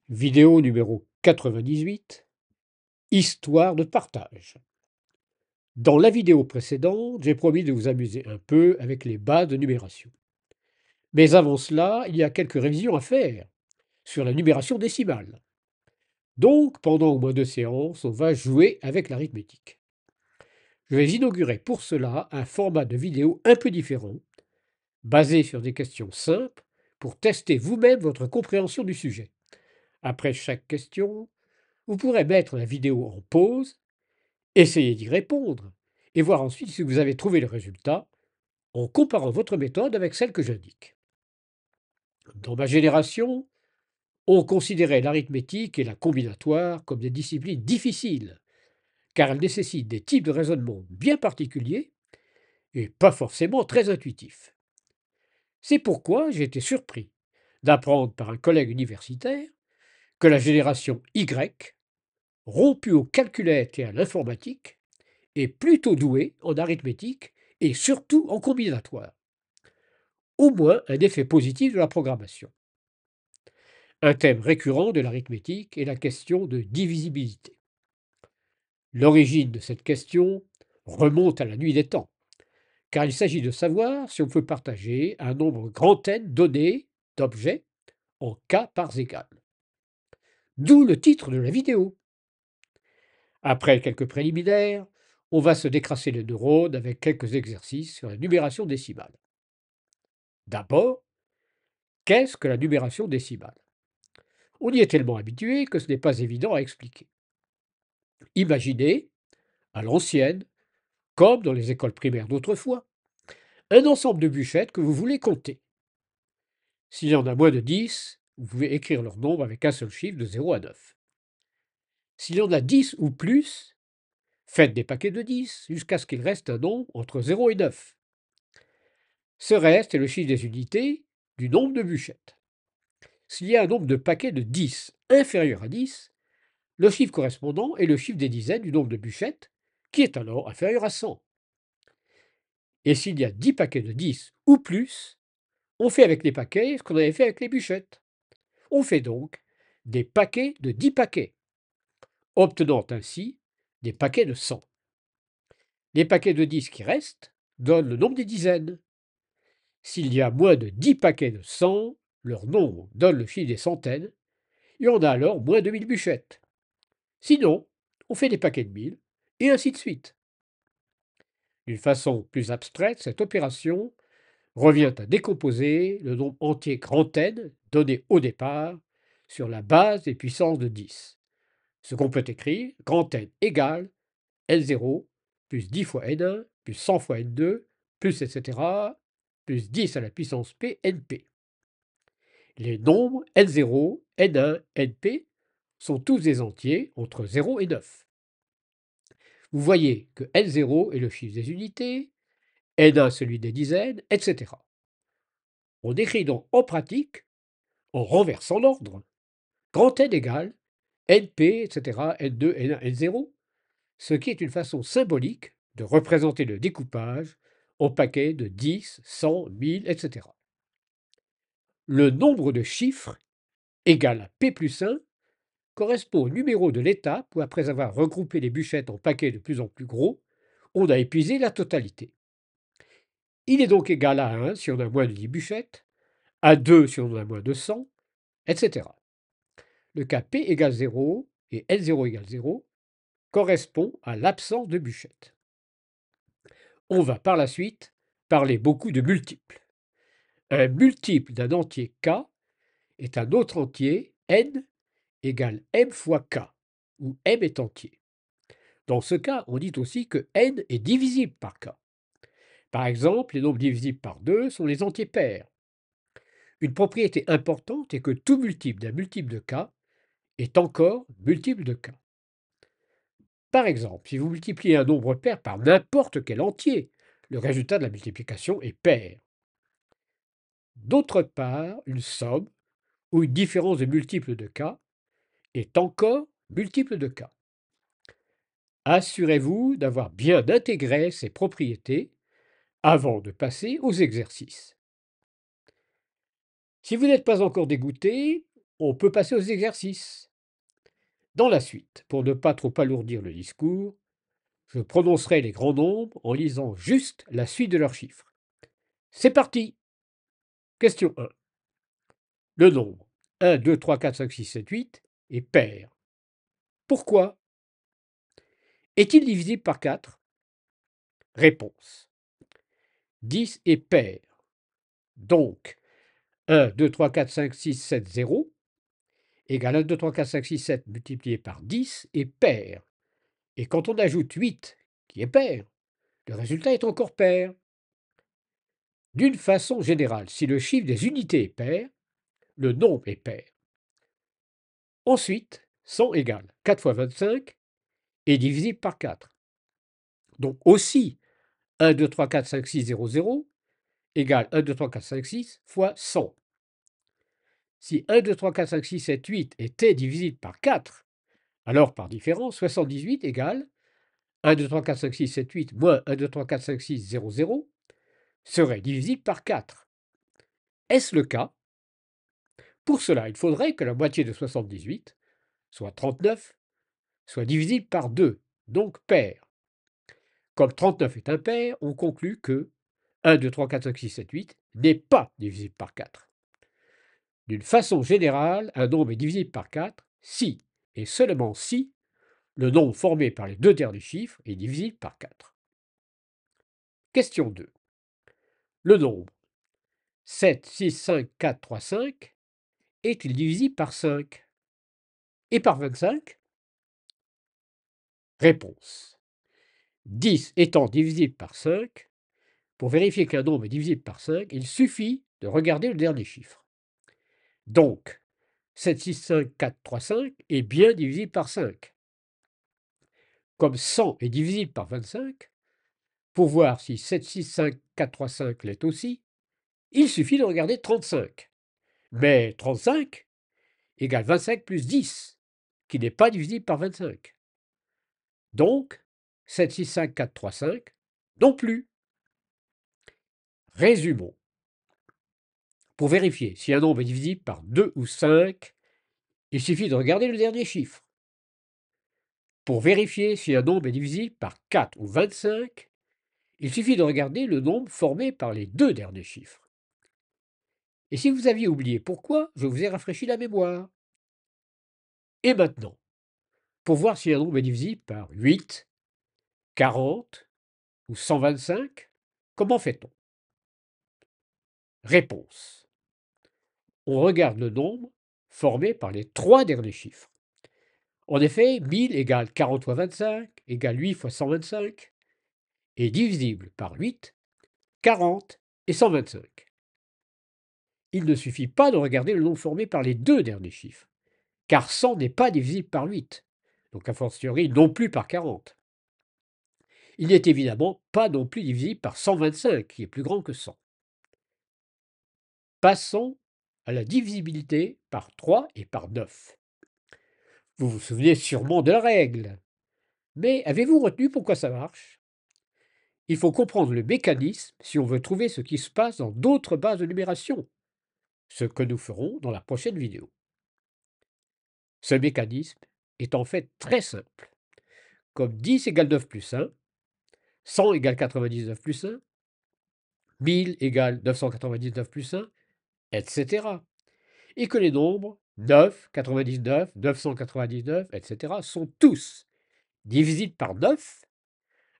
Vidéo numéro 98, Histoire de partage. Dans la vidéo précédente, j'ai promis de vous amuser un peu avec les bases de numération. Mais avant cela, il y a quelques révisions à faire sur la numération décimale. Donc, pendant au moins 2 séances, on va jouer avec l'arithmétique. Je vais inaugurer pour cela un format de vidéo un peu différent, basé sur des questions simples, pour tester vous-même votre compréhension du sujet. Après chaque question, vous pourrez mettre la vidéo en pause. Essayez d'y répondre et voir ensuite si vous avez trouvé le résultat en comparant votre méthode avec celle que j'indique. Dans ma génération, on considérait l'arithmétique et la combinatoire comme des disciplines difficiles, car elles nécessitent des types de raisonnement bien particuliers et pas forcément très intuitifs. C'est pourquoi j'ai été surpris d'apprendre par un collègue universitaire que la génération Y, rompue aux calculettes et à l'informatique, est plutôt douée en arithmétique et surtout en combinatoire. Au moins un effet positif de la programmation. Un thème récurrent de l'arithmétique est la question de divisibilité. L'origine de cette question remonte à la nuit des temps, car il s'agit de savoir si on peut partager un nombre grand N donné d'objets en k parts égales. D'où le titre de la vidéo. Après quelques préliminaires, on va se décrasser les neurones avec quelques exercices sur la numération décimale. D'abord, qu'est-ce que la numération décimale? On y est tellement habitué que ce n'est pas évident à expliquer. Imaginez, à l'ancienne, comme dans les écoles primaires d'autrefois, un ensemble de bûchettes que vous voulez compter. S'il y en a moins de 10, vous pouvez écrire leur nombre avec un seul chiffre de 0 à 9. S'il y en a 10 ou plus, faites des paquets de 10 jusqu'à ce qu'il reste un nombre entre 0 et 9. Ce reste est le chiffre des unités du nombre de bûchettes. S'il y a un nombre de paquets de 10 inférieur à 10, le chiffre correspondant est le chiffre des dizaines du nombre de bûchettes, qui est alors inférieur à 100. Et s'il y a 10 paquets de 10 ou plus, on fait avec les paquets ce qu'on avait fait avec les bûchettes. On fait donc des paquets de 10 paquets, obtenant ainsi des paquets de 100. Les paquets de 10 qui restent donnent le nombre des dizaines. S'il y a moins de 10 paquets de 100, leur nombre donne le chiffre des centaines, et on a alors moins de 1000 bûchettes. Sinon, on fait des paquets de 1000, et ainsi de suite. D'une façon plus abstraite, cette opération revient à décomposer le nombre entier grand N donné au départ sur la base des puissances de 10. Ce qu'on peut écrire, grand N égale N0 plus 10 fois N1 plus 100 fois N2 plus etc. plus 10 à la puissance P NP. Les nombres N0, N1, NP sont tous des entiers entre 0 et 9. Vous voyez que N0 est le chiffre des unités, N1 celui des dizaines, etc. On écrit donc en pratique, en renversant l'ordre, grand N égale NP, etc., N2, N1, N0, ce qui est une façon symbolique de représenter le découpage en paquets de 10, 100, 1000, etc. Le nombre de chiffres égal à P plus 1 correspond au numéro de l'étape où, après avoir regroupé les bûchettes en paquets de plus en plus gros, on a épuisé la totalité. Il est donc égal à 1 si on a moins de 10 bûchettes, à 2 si on en a moins de 100, etc. Le cas P égale 0 et N0 égale 0 correspond à l'absence de bûchettes. On va par la suite parler beaucoup de multiples. Un multiple d'un entier k est un autre entier n égale m fois k, où m est entier. Dans ce cas, on dit aussi que n est divisible par k. Par exemple, les nombres divisibles par 2 sont les entiers pairs. Une propriété importante est que tout multiple d'un multiple de k est encore multiple de k. Par exemple, si vous multipliez un nombre pair par n'importe quel entier, le résultat de la multiplication est pair. D'autre part, une somme ou une différence de multiples de k est encore multiple de k. Assurez-vous d'avoir bien intégré ces propriétés avant de passer aux exercices. Si vous n'êtes pas encore dégoûté, On peut passer aux exercices. Dans la suite, pour ne pas trop alourdir le discours, je prononcerai les grands nombres en lisant juste la suite de leurs chiffres. C'est parti! Question 1. Le nombre 1, 2, 3, 4, 5, 6, 7, 8 est pair. Pourquoi? Est-il divisible par 4? Réponse. 10 est pair. Donc, 1, 2, 3, 4, 5, 6, 7, 0 égale 1, 2, 3, 4, 5, 6, 7 multiplié par 10 est pair. Et quand on ajoute 8, qui est pair, le résultat est encore pair. D'une façon générale, si le chiffre des unités est pair, le nombre est pair. Ensuite, 100 égale 4 fois 25 est divisible par 4. Donc aussi, 1, 2, 3, 4, 5, 6, 0, 0 égale 1, 2, 3, 4, 5, 6 fois 100. Si 1, 2, 3, 4, 5, 6, 7, 8 était divisible par 4, alors par différence, 78 égale 1, 2, 3, 4, 5, 6, 7, 8 moins 1, 2, 3, 4, 5, 6, 0, 0 serait divisible par 4. Est-ce le cas? Pour cela, il faudrait que la moitié de 78, soit 39, soit divisible par 2, donc pair. Comme 39 est impair, on conclut que 1, 2, 3, 4, 5, 6, 7, 8 n'est pas divisible par 4. D'une façon générale, un nombre est divisible par 4 si, et seulement si, le nombre formé par les deux derniers chiffres est divisible par 4. Question 2. Le nombre 7, 6, 5, 4, 3, 5 est-il divisible par 5 et par 25? Réponse. 10 étant divisible par 5, pour vérifier qu'un nombre est divisible par 5, il suffit de regarder le dernier chiffre. Donc, 7, 6, 5, 4, 3, 5 est bien divisible par 5. Comme 100 est divisible par 25, pour voir si 7, 6, 5, 4, 3, 5 l'est aussi, il suffit de regarder 35. Mais 35 égale 25 plus 10, qui n'est pas divisible par 25. Donc, 7, 6, 5, 4, 3, 5 non plus. Résumons. Pour vérifier si un nombre est divisible par 2 ou 5, il suffit de regarder le dernier chiffre. Pour vérifier si un nombre est divisible par 4 ou 25, il suffit de regarder le nombre formé par les deux derniers chiffres. Et si vous aviez oublié pourquoi, je vous ai rafraîchi la mémoire. Et maintenant, pour voir si un nombre est divisible par 8, 40 ou 125, comment fait-on? Réponse. On regarde le nombre formé par les trois derniers chiffres. En effet, 1000 égale 40 fois 25 égale 8 fois 125 est divisible par 8, 40 et 125. Il ne suffit pas de regarder le nombre formé par les deux derniers chiffres, car 100 n'est pas divisible par 8, donc a fortiori non plus par 40. Il n'est évidemment pas non plus divisible par 125, qui est plus grand que 100. Passons à la divisibilité par 3 et par 9. Vous vous souvenez sûrement de la règle, mais avez-vous retenu pourquoi ça marche? Il faut comprendre le mécanisme si on veut trouver ce qui se passe dans d'autres bases de numération, ce que nous ferons dans la prochaine vidéo. Ce mécanisme est en fait très simple. Comme 10 égale 9 plus 1, 100 égale 99 plus 1, 1000 égale 999 plus 1, etc. Et que les nombres 9, 99, 999, etc. sont tous divisibles par 9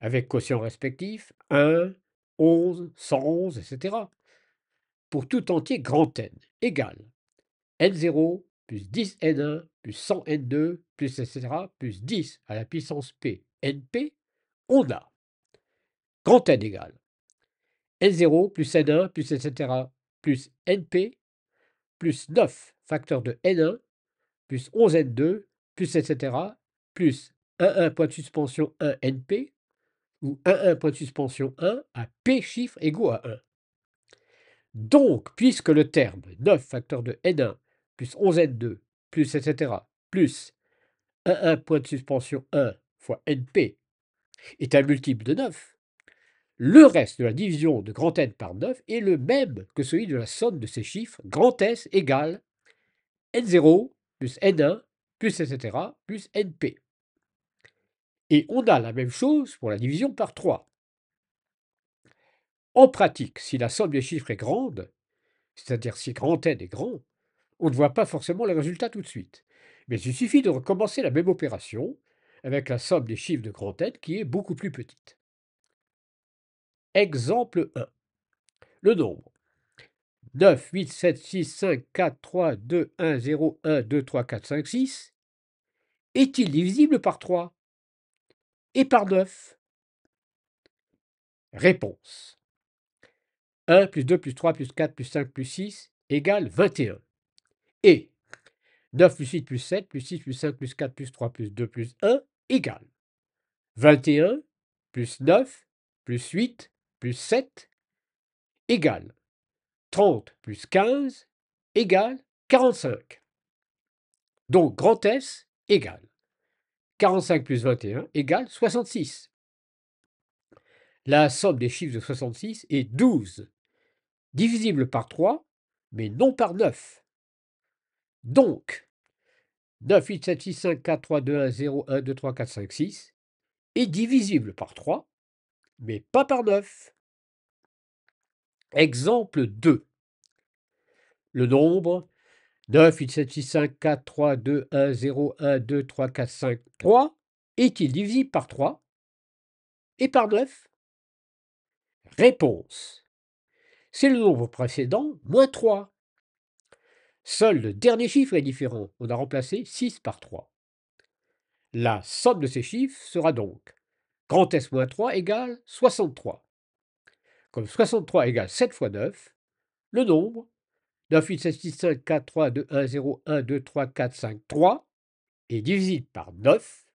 avec quotient respectif 1, 11, 111, etc. pour tout entier grand N égale N0 plus 10N1 plus 100N2 plus etc. plus 10 à la puissance P NP, on a grand N égale N0 plus N1 plus etc. plus NP plus 9 facteur de N1 plus 11N2 plus etc. plus 1 point de suspension 1 NP ou 1 point de suspension 1 à P chiffre égaux à 1. Donc, puisque le terme 9 facteur de N1 plus 11N2 plus etc. plus 1 point de suspension 1 fois NP est un multiple de 9, le reste de la division de grand N par 9 est le même que celui de la somme de ces chiffres grand S égale N0 plus N1 plus etc. plus NP. Et on a la même chose pour la division par 3. En pratique, si la somme des chiffres est grande, c'est-à-dire si grand N est grand, on ne voit pas forcément le résultat tout de suite. Mais il suffit de recommencer la même opération avec la somme des chiffres de grand N qui est beaucoup plus petite. Exemple 1. Le nombre 9, 8, 7, 6, 5, 4, 3, 2, 1, 0, 1, 2, 3, 4, 5, 6 est-il divisible par 3 et par 9? Réponse. 1 plus 2 plus 3 plus 4 plus 5 plus 6 égale 21. Et 9 plus 8 plus 7 plus 6 plus 5 plus 4 plus 3 plus 2 plus 1 égale 21 plus 9 plus 8 plus 7 égale 30 plus 15 égale 45. Donc grand S égale 45 plus 21 égale 66. La somme des chiffres de 66 est 12, divisible par 3, mais non par 9. Donc, 9, 8, 7, 6, 5, 4, 3, 2, 1, 0, 1, 2, 3, 4, 5, 6 est divisible par 3, mais pas par 9. Exemple 2. Le nombre 9, 8, 7, 6, 5, 4, 3, 2, 1, 0, 1, 2, 3, 4, 5, 3 est-il divisible par 3 et par 9? Réponse. C'est le nombre précédent moins 3. Seul le dernier chiffre est différent. On a remplacé 6 par 3. La somme de ces chiffres sera donc grand S moins 3 égale 63. Comme 63 égale 7 fois 9, le nombre 9, 8, 7, 6, 5, 4, 3, 2, 1, 0, 1, 2, 3, 4, 5, 3 est divisible par 9,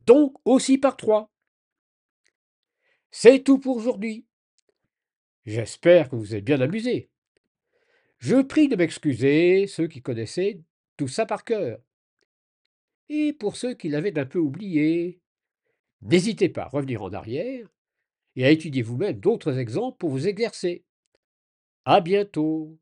donc aussi par 3. C'est tout pour aujourd'hui. J'espère que vous êtes bien amusés. Je prie de m'excuser ceux qui connaissaient tout ça par cœur. Et pour ceux qui l'avaient un peu oublié, n'hésitez pas à revenir en arrière et à étudier vous-même d'autres exemples pour vous exercer. À bientôt.